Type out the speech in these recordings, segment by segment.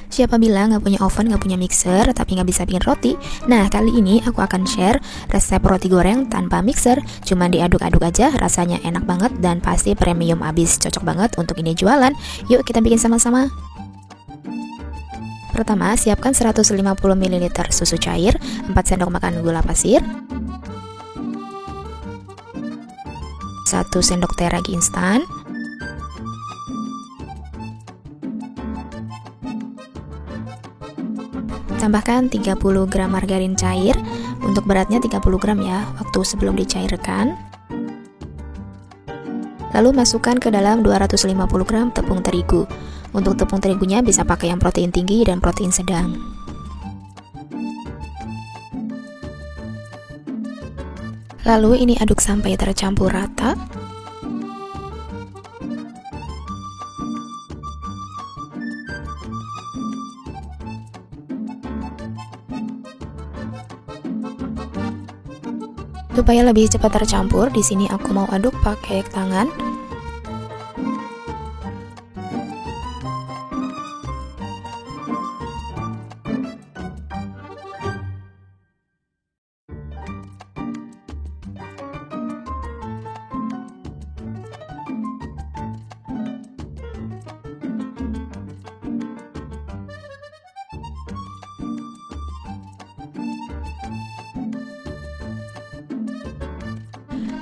Siapa bilang nggak punya oven, nggak punya mixer, tapi nggak bisa bikin roti? Nah, kali ini aku akan share resep roti goreng tanpa mixer. Cuma diaduk-aduk aja, rasanya enak banget dan pasti premium abis. Cocok banget untuk ini jualan. Yuk kita bikin sama-sama. Pertama, siapkan 150 ml susu cair, 4 sendok makan gula pasir, 1 sendok teh ragi instan, tambahkan 30 gram margarin cair, untuk beratnya 30 gram ya, waktu sebelum dicairkan. Lalu masukkan ke dalam 250 gram tepung terigu. Untuk tepung terigunya bisa pakai yang protein tinggi dan protein sedang. Lalu ini aduk sampai tercampur rata. Supaya lebih cepat tercampur, di sini aku mau aduk pakai tangan.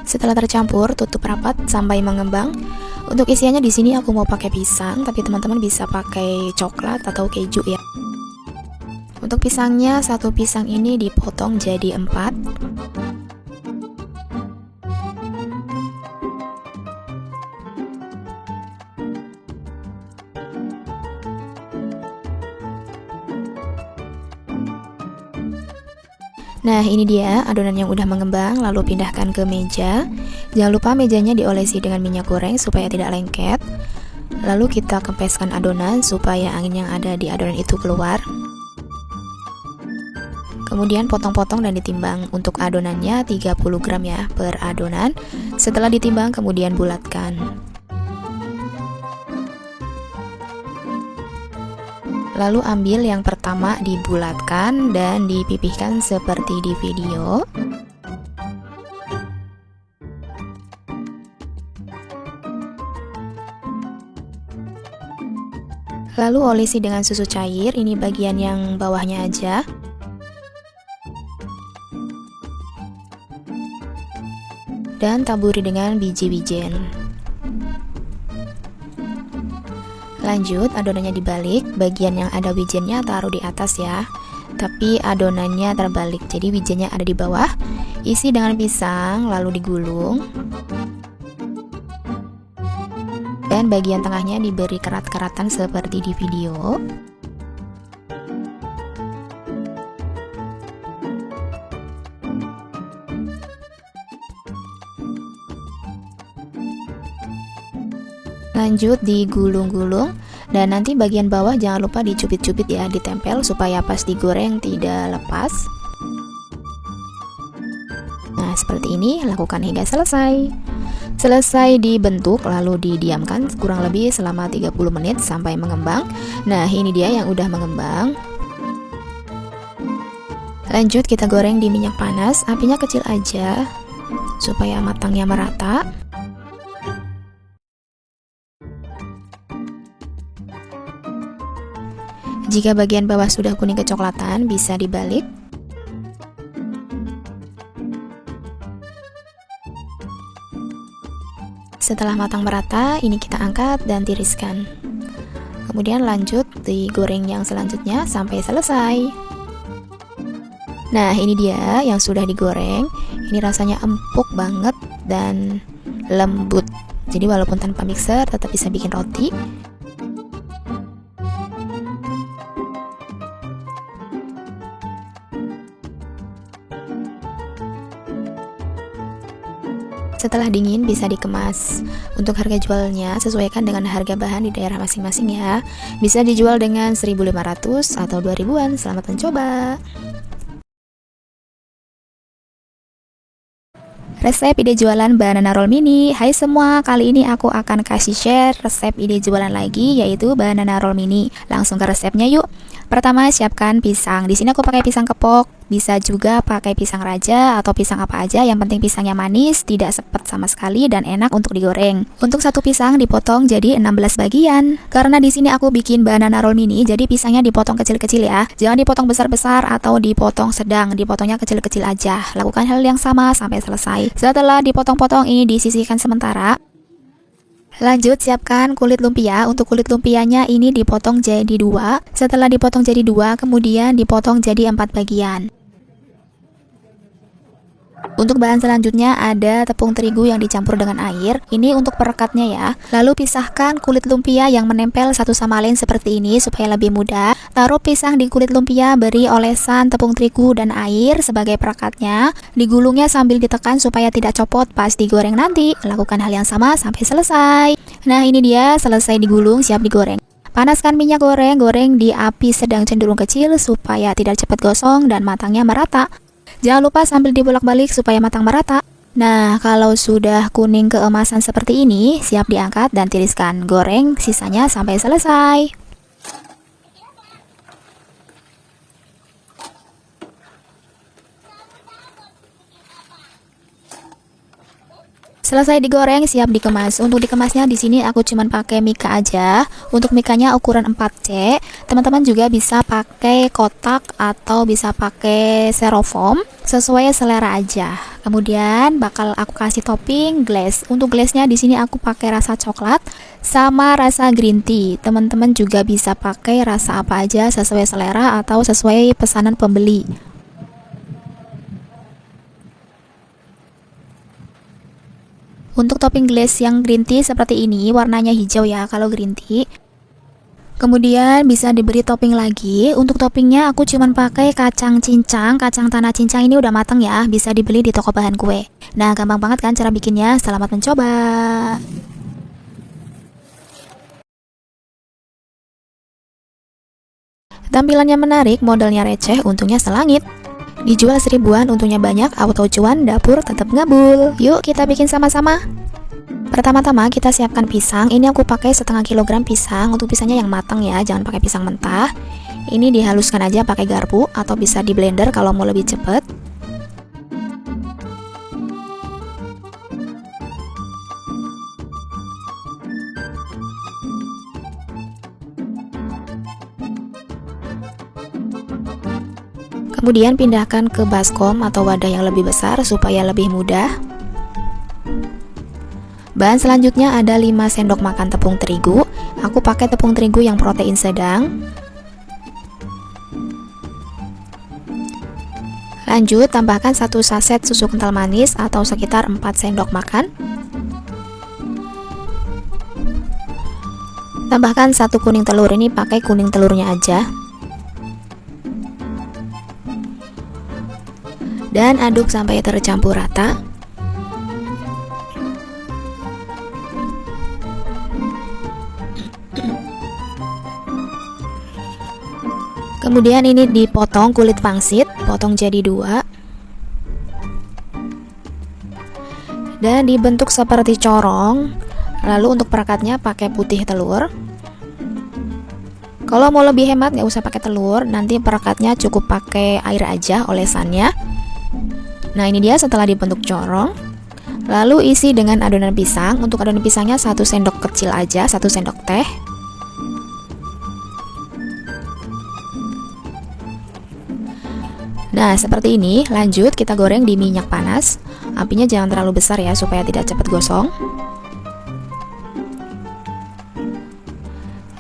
Setelah tercampur, tutup rapat sampai mengembang. Untuk isiannya di sini aku mau pakai pisang, tapi teman-teman bisa pakai coklat atau keju ya. Untuk pisangnya, satu pisang ini dipotong jadi 4. Nah, ini dia adonan yang udah mengembang, lalu pindahkan ke meja. Jangan lupa mejanya diolesi dengan minyak goreng supaya tidak lengket. Lalu kita kempeskan adonan supaya angin yang ada di adonan itu keluar. Kemudian potong-potong dan ditimbang. Untuk adonannya 30 gram ya per adonan. Setelah ditimbang kemudian bulatkan. Lalu ambil yang pertama, dibulatkan dan dipipihkan seperti di video. Lalu olesi dengan susu cair, ini bagian yang bawahnya aja. Dan taburi dengan biji wijen. Lanjut, adonannya dibalik, bagian yang ada wijennya taruh di atas ya. Tapi adonannya terbalik, jadi wijennya ada di bawah. Isi dengan pisang, lalu digulung. Dan bagian tengahnya diberi kerat-keratan seperti di video. Lanjut digulung-gulung, dan nanti bagian bawah jangan lupa dicubit-cubit ya, ditempel supaya pas digoreng tidak lepas. Nah, seperti ini, lakukan hingga selesai. Selesai dibentuk, lalu didiamkan kurang lebih selama 30 menit sampai mengembang. Nah, ini dia yang udah mengembang. Lanjut kita goreng di minyak panas, apinya kecil aja supaya matangnya merata. Jika bagian bawah sudah kuning kecoklatan, bisa dibalik. Setelah matang merata, ini kita angkat dan tiriskan. Kemudian lanjut digoreng yang selanjutnya sampai selesai. Nah, ini dia yang sudah digoreng. Ini rasanya empuk banget dan lembut. Jadi walaupun tanpa mixer tetap bisa bikin roti. Setelah dingin bisa dikemas. Untuk harga jualnya sesuaikan dengan harga bahan di daerah masing-masing ya. Bisa dijual dengan 1.500 atau 2.000-an. Selamat mencoba. Resep ide jualan banana roll mini. Hai semua, kali ini aku akan kasih share resep ide jualan lagi, yaitu banana roll mini. Langsung ke resepnya yuk. Pertama, siapkan pisang. Di sini aku pakai pisang kepok. Bisa juga pakai pisang raja atau pisang apa aja, yang penting pisangnya manis, tidak sepet sama sekali dan enak untuk digoreng. Untuk satu pisang dipotong jadi 16 bagian. Karena di sini aku bikin banana roll mini, jadi pisangnya dipotong kecil-kecil ya. Jangan dipotong besar-besar atau dipotong sedang, dipotongnya kecil-kecil aja. Lakukan hal yang sama sampai selesai. Setelah dipotong-potong ini disisihkan sementara. Lanjut, siapkan kulit lumpia. Untuk kulit lumpianya ini dipotong jadi 2. Setelah dipotong jadi 2, kemudian dipotong jadi 4 bagian. Untuk bahan selanjutnya ada tepung terigu yang dicampur dengan air. Ini untuk perekatnya ya. Lalu pisahkan kulit lumpia yang menempel satu sama lain seperti ini supaya lebih mudah. Taruh pisang di kulit lumpia, beri olesan tepung terigu dan air sebagai perekatnya. Digulungnya sambil ditekan supaya tidak copot pas digoreng nanti. Lakukan hal yang sama sampai selesai. Nah, ini dia selesai digulung, siap digoreng. Panaskan minyak goreng, goreng di api sedang cenderung kecil supaya tidak cepat gosong dan matangnya merata. Jangan lupa sambil dibolak-balik supaya matang merata. Nah, kalau sudah kuning keemasan seperti ini, siap diangkat dan tiriskan. Goreng sisanya sampai selesai. Selesai digoreng, siap dikemas. Untuk dikemasnya di sini aku cuman pakai mika aja. Untuk mikanya ukuran 4C. Teman-teman juga bisa pakai kotak atau bisa pakai styrofoam, sesuai selera aja. Kemudian bakal aku kasih topping glaze. Untuk glaze-nya di sini aku pakai rasa coklat sama rasa green tea. Teman-teman juga bisa pakai rasa apa aja sesuai selera atau sesuai pesanan pembeli. Untuk topping glaze yang green tea seperti ini, warnanya hijau ya kalau green tea. Kemudian bisa diberi topping lagi. Untuk toppingnya aku cuman pakai kacang cincang. Kacang tanah cincang ini udah matang ya, bisa dibeli di toko bahan kue. Nah, gampang banget kan cara bikinnya. Selamat mencoba. Tampilannya menarik, modalnya receh, untungnya selangit. Dijual 1000-an, untungnya banyak, auto cuan, dapur tetap ngabul. Yuk kita bikin sama-sama. Pertama-tama kita siapkan pisang. Ini aku pakai setengah kilogram pisang. Untuk pisangnya yang matang ya, jangan pakai pisang mentah. Ini dihaluskan aja pakai garpu atau bisa di blender kalau mau lebih cepet. Kemudian pindahkan ke baskom atau wadah yang lebih besar supaya lebih mudah. Bahan selanjutnya ada 5 sendok makan tepung terigu. Aku pakai tepung terigu yang protein sedang. Lanjut, tambahkan 1 saset susu kental manis atau sekitar 4 sendok makan. Tambahkan 1 kuning telur, ini pakai kuning telurnya aja. Dan aduk sampai tercampur rata. Kemudian ini dipotong kulit pangsit, potong jadi 2. Dan dibentuk seperti corong. Lalu untuk perekatnya pakai putih telur. Kalau mau lebih hemat nggak usah pakai telur, nanti perekatnya cukup pakai air aja olesannya. Nah, ini dia setelah dibentuk corong. Lalu isi dengan adonan pisang. Untuk adonan pisangnya 1 sendok kecil aja, 1 sendok teh. Nah, seperti ini. Lanjut kita goreng di minyak panas. Apinya jangan terlalu besar ya, supaya tidak cepat gosong.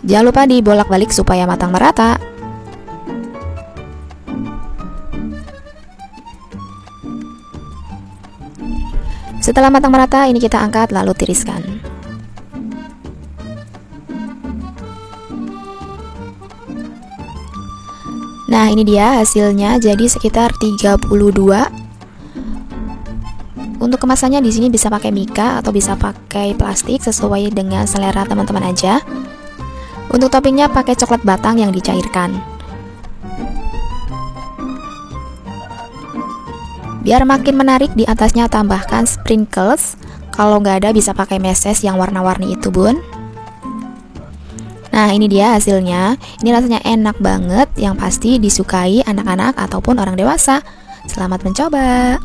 Jangan lupa dibolak-balik supaya matang merata. Setelah matang merata, ini kita angkat lalu tiriskan. Nah, ini dia hasilnya, jadi sekitar 32. Untuk kemasannya di sini bisa pakai mika atau bisa pakai plastik sesuai dengan selera teman-teman aja. Untuk toppingnya pakai coklat batang yang dicairkan. Biar makin menarik, di atasnya tambahkan sprinkles. Kalau nggak ada bisa pakai meses yang warna-warni itu, bun. Nah, ini dia hasilnya. Ini rasanya enak banget, yang pasti disukai anak-anak ataupun orang dewasa. Selamat mencoba.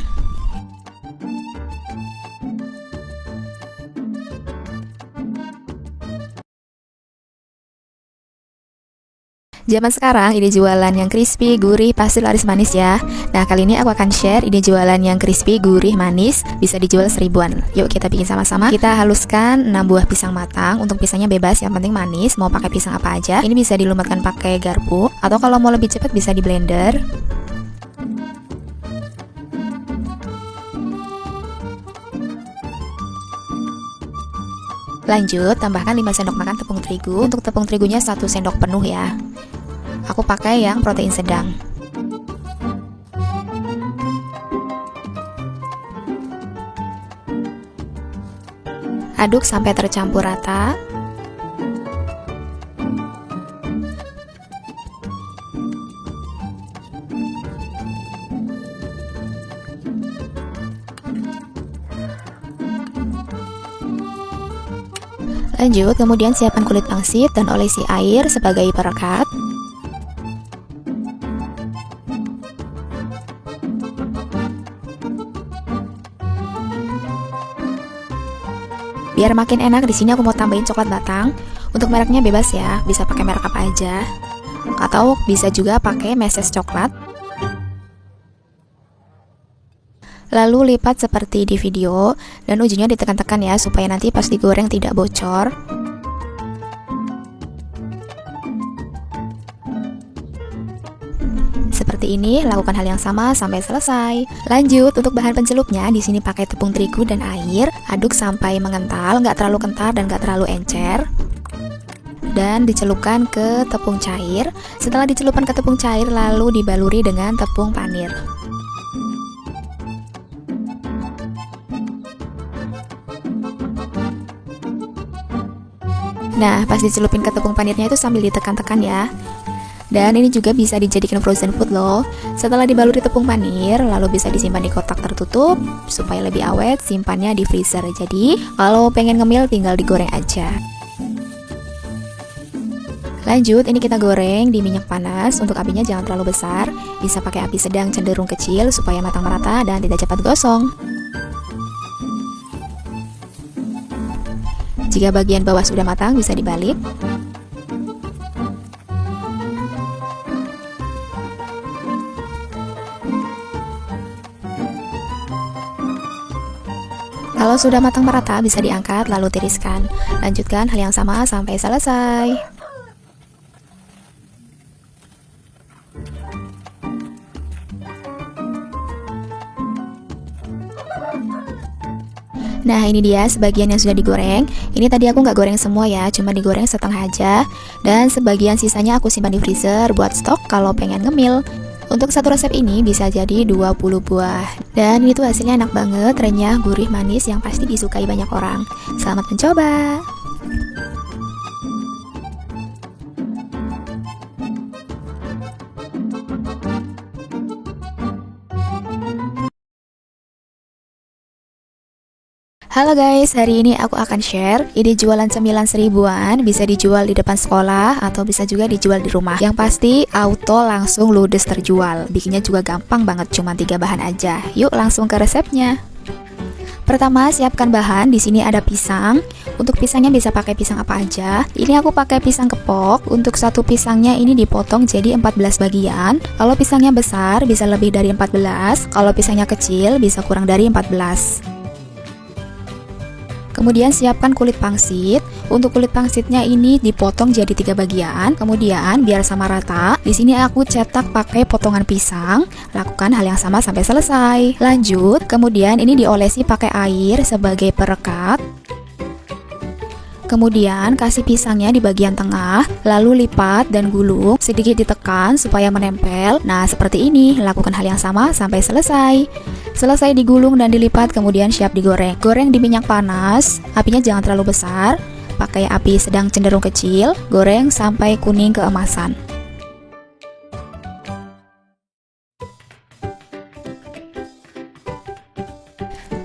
Zaman sekarang ide jualan yang crispy, gurih pasti laris manis ya. Nah, kali ini aku akan share ide jualan yang crispy, gurih, manis, bisa dijual 1000-an. Yuk kita bikin sama-sama. Kita haluskan 6 buah pisang matang. Untuk pisangnya bebas, yang penting manis. Mau pakai pisang apa aja. Ini bisa dilumatkan pakai garpu, atau kalau mau lebih cepat bisa di blender. Lanjut, tambahkan 5 sendok makan tepung terigu. Untuk tepung terigunya 1 sendok penuh ya. Aku pakai yang protein sedang. Aduk sampai tercampur rata. Lanjut, kemudian siapkan kulit pangsit dan olesi air sebagai perekat. Biar makin enak, di sini aku mau tambahin coklat batang. Untuk mereknya bebas ya, bisa pakai merek apa aja. Atau bisa juga pakai meses coklat. Lalu lipat seperti di video dan ujungnya ditekan-tekan ya, supaya nanti pas digoreng tidak bocor. Seperti ini, lakukan hal yang sama sampai selesai. Lanjut, untuk bahan pencelupnya di sini pakai tepung terigu dan air. Aduk sampai mengental, nggak terlalu kental dan nggak terlalu encer. Dan dicelupkan ke tepung cair. Setelah dicelupkan ke tepung cair, lalu dibaluri dengan tepung panir. Nah, pas dicelupin ke tepung panirnya itu sambil ditekan-tekan ya. Dan ini juga bisa dijadikan frozen food loh. Setelah dibaluri tepung panir, lalu bisa disimpan di kotak tertutup supaya lebih awet, simpannya di freezer. Jadi, kalau pengen ngemil tinggal digoreng aja. Lanjut, ini kita goreng di minyak panas. Untuk apinya jangan terlalu besar. Bisa pakai api sedang cenderung kecil supaya matang merata dan tidak cepat gosong. Jika bagian bawah sudah matang, bisa dibalik. Kalau sudah matang merata, bisa diangkat lalu tiriskan. Lanjutkan hal yang sama sampai selesai. Nah, ini dia sebagian yang sudah digoreng. Ini tadi aku nggak goreng semua ya, cuma digoreng setengah aja. Dan sebagian sisanya aku simpan di freezer buat stok kalau pengen ngemil. Untuk satu resep ini bisa jadi 20 buah. Dan itu hasilnya enak banget, renyah, gurih, manis yang pasti disukai banyak orang. Selamat mencoba. Halo guys, hari ini aku akan share ide jualan cemilan 1000-an. Bisa dijual di depan sekolah atau bisa juga dijual di rumah. Yang pasti auto langsung ludes terjual. Bikinnya juga gampang banget, cuma 3 bahan aja. Yuk langsung ke resepnya. Pertama, siapkan bahan. Di sini ada pisang. Untuk pisangnya bisa pakai pisang apa aja. Ini aku pakai pisang kepok. Untuk satu pisangnya ini dipotong jadi 14 bagian. Kalau pisangnya besar bisa lebih dari 14. Kalau pisangnya kecil bisa kurang dari 14. Kemudian siapkan kulit pangsit. Untuk kulit pangsitnya ini dipotong jadi 3 bagian. Kemudian biar sama rata, di sini aku cetak pakai potongan pisang. Lakukan hal yang sama sampai selesai. Lanjut, kemudian ini diolesi pakai air sebagai perekat. Kemudian kasih pisangnya di bagian tengah, lalu lipat dan gulung, sedikit ditekan supaya menempel. Nah, seperti ini, lakukan hal yang sama sampai selesai. Selesai digulung dan dilipat, kemudian siap digoreng. Goreng di minyak panas, apinya jangan terlalu besar, pakai api sedang cenderung kecil, goreng sampai kuning keemasan.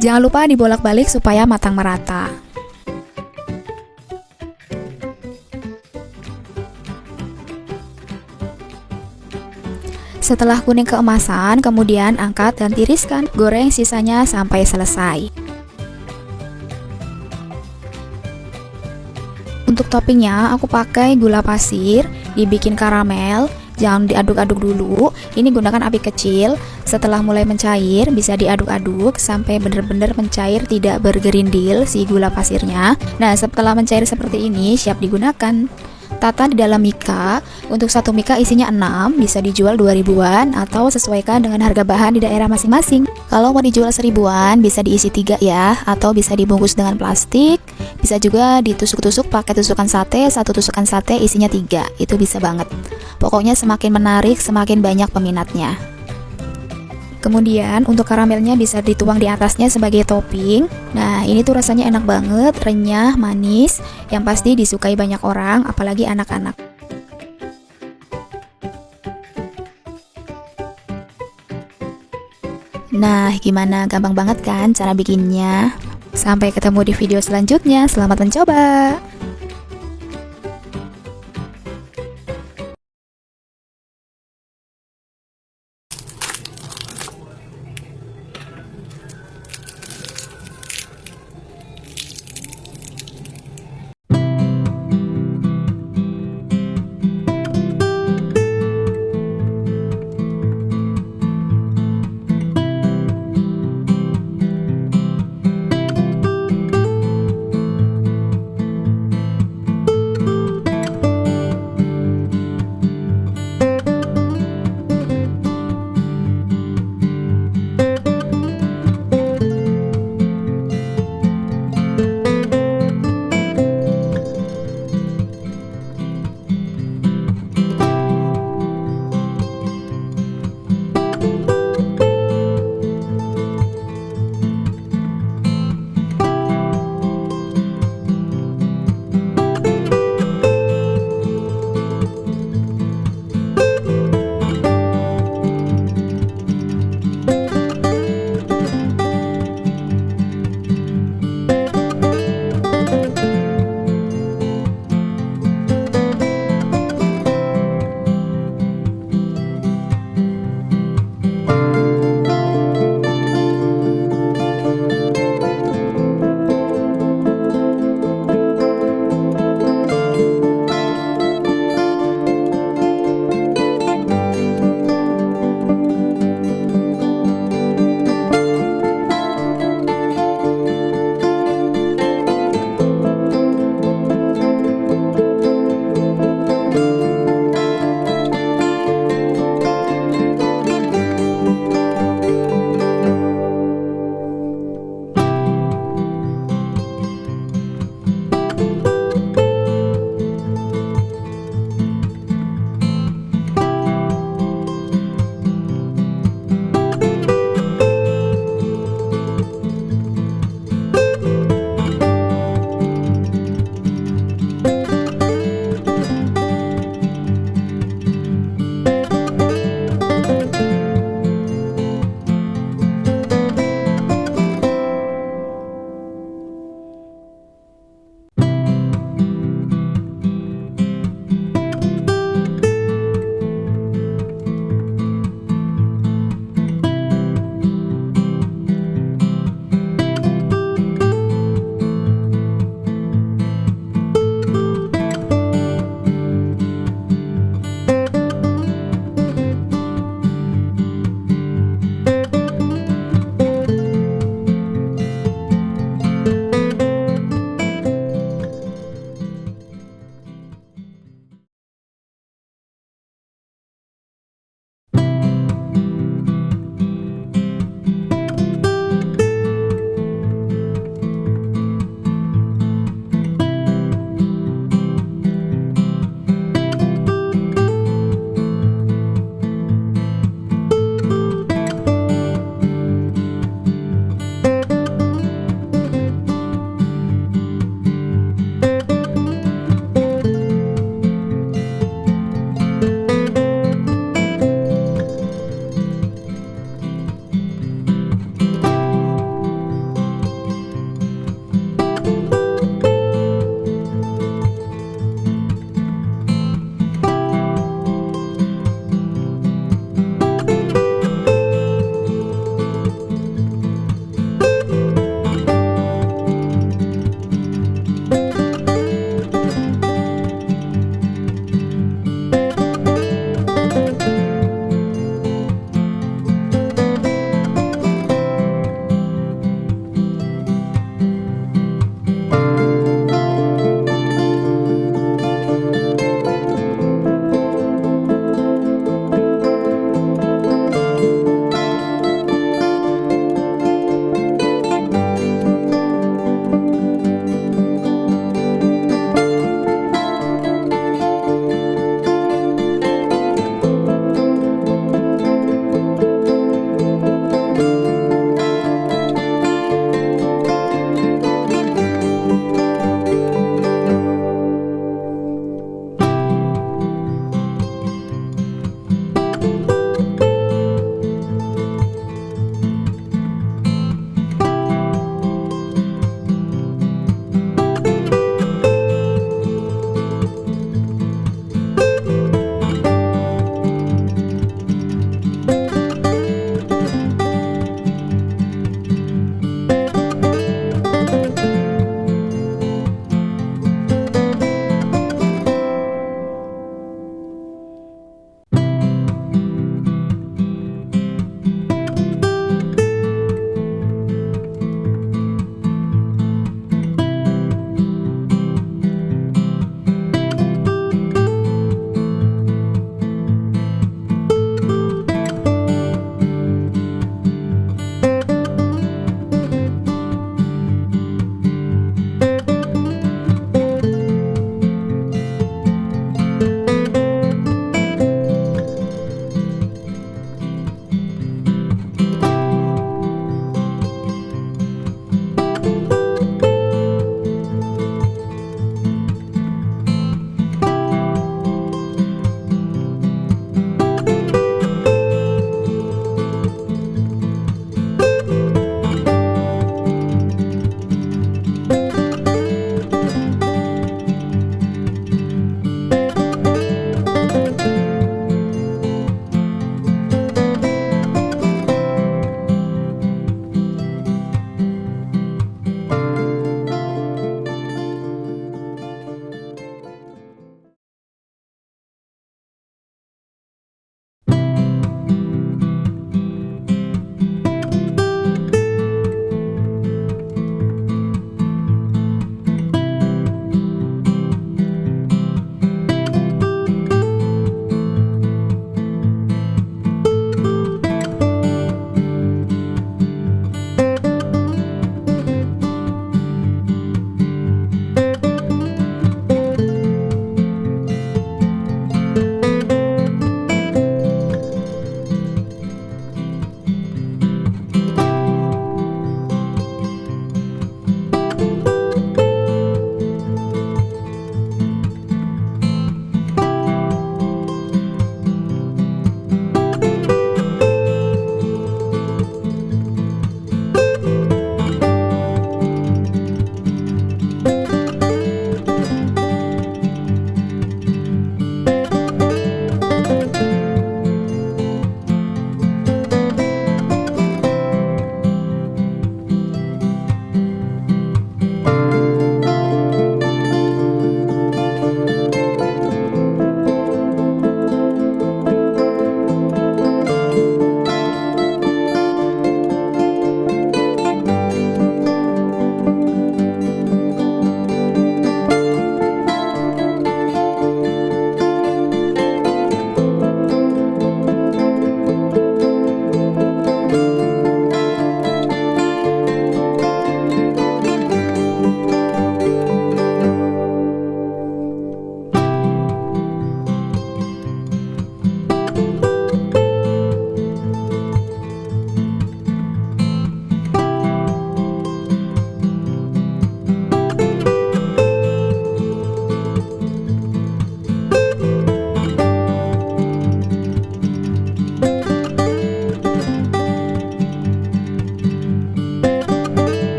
Jangan lupa dibolak-balik supaya matang merata. Setelah kuning keemasan, kemudian angkat dan tiriskan. Goreng sisanya sampai selesai. Untuk toppingnya, aku pakai gula pasir, dibikin karamel. Jangan diaduk-aduk dulu. Ini gunakan api kecil. Setelah mulai mencair, bisa diaduk-aduk sampai benar-benar mencair, tidak bergerindil si gula pasirnya. Nah, setelah mencair seperti ini, siap digunakan. Tata di dalam mika. Untuk satu mika isinya 6, bisa dijual 2000-an atau sesuaikan dengan harga bahan di daerah masing-masing. Kalau mau dijual 1000-an, bisa diisi 3 ya, atau bisa dibungkus dengan plastik. Bisa juga ditusuk-tusuk pakai tusukan sate, satu tusukan sate isinya 3. Itu bisa banget. Pokoknya semakin menarik, semakin banyak peminatnya. Kemudian untuk karamelnya bisa dituang di atasnya sebagai topping. Nah, ini tuh rasanya enak banget, renyah, manis, yang pasti disukai banyak orang, apalagi anak-anak. Nah, gimana? Gampang banget kan cara bikinnya? Sampai ketemu di video selanjutnya. Selamat mencoba!